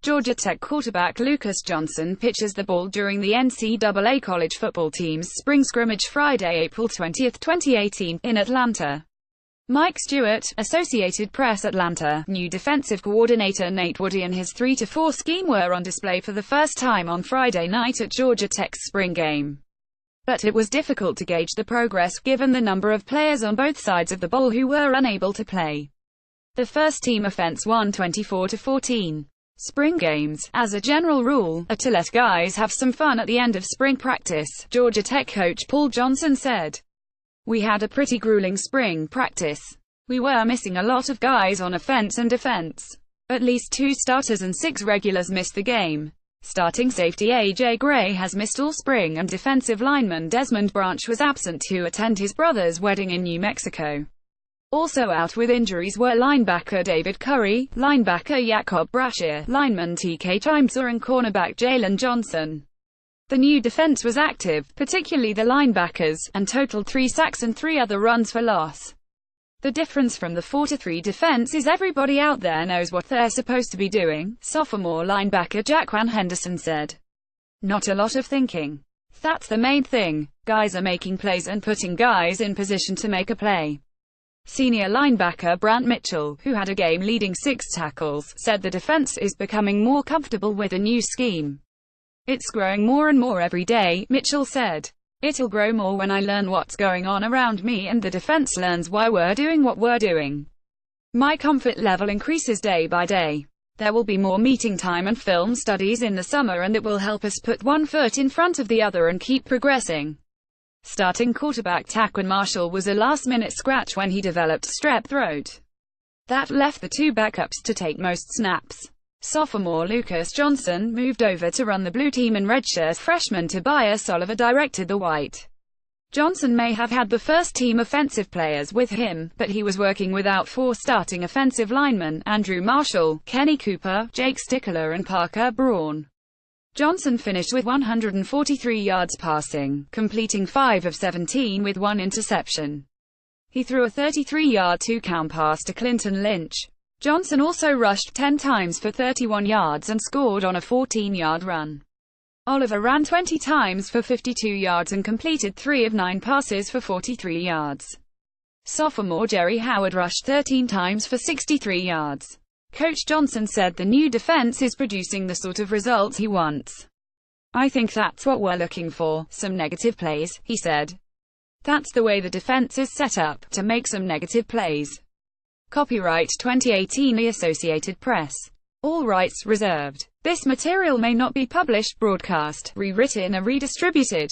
Georgia Tech quarterback Lucas Johnson pitches the ball during the NCAA college football team's spring scrimmage Friday, April 20, 2018, in Atlanta. Mike Stewart, Associated Press, Atlanta. New defensive coordinator Nate Woody and his 3-4 scheme were on display for the first time on Friday night at Georgia Tech's spring game. But it was difficult to gauge the progress, given the number of players on both sides of the ball who were unable to play. The first-team offense won 24-14. Spring games, as a general rule, are to let guys have some fun at the end of spring practice, Georgia Tech coach Paul Johnson said. We had a pretty grueling spring practice. We were missing a lot of guys on offense and defense. At least 2 starters and 6 regulars missed the game. Starting safety A.J. Gray has missed all spring, and defensive lineman Desmond Branch was absent to attend his brother's wedding in New Mexico. Also out with injuries were linebacker David Curry, linebacker Jacob Brashear, lineman T.K. Chimsa and cornerback Jalen Johnson. The new defense was active, particularly the linebackers, and totaled 3 sacks and 3 other runs for loss. The difference from the 4-3 defense is everybody out there knows what they're supposed to be doing, sophomore linebacker Jaquan Henderson said. Not a lot of thinking. That's the main thing. Guys are making plays and putting guys in position to make a play. Senior linebacker Brant Mitchell, who had a game-leading 6 tackles, said the defense is becoming more comfortable with the new scheme. It's growing more and more every day, Mitchell said. It'll grow more when I learn what's going on around me and the defense learns why we're doing what we're doing. My comfort level increases day by day. There will be more meeting time and film studies in the summer, and it will help us put one foot in front of the other and keep progressing. Starting quarterback Taquan Marshall was a last-minute scratch when he developed strep throat. That left the 2 backups to take most snaps. Sophomore Lucas Johnson moved over to run the blue team, and redshirt freshman Tobias Oliver directed the white. Johnson may have had the first-team offensive players with him, but he was working without 4 starting offensive linemen, Andrew Marshall, Kenny Cooper, Jake Stickler and Parker Braun. Johnson finished with 143 yards passing, completing 5 of 17 with 1 interception. He threw a 33-yard 2-count pass to Clinton Lynch. Johnson also rushed 10 times for 31 yards and scored on a 14-yard run. Oliver ran 20 times for 52 yards and completed 3 of 9 passes for 43 yards. Sophomore Jerry Howard rushed 13 times for 63 yards. Coach Johnson said the new defense is producing the sort of results he wants. I think that's what we're looking for, some negative plays, he said. That's the way the defense is set up, to make some negative plays. Copyright 2018 The Associated Press. All rights reserved. This material may not be published, broadcast, rewritten or redistributed.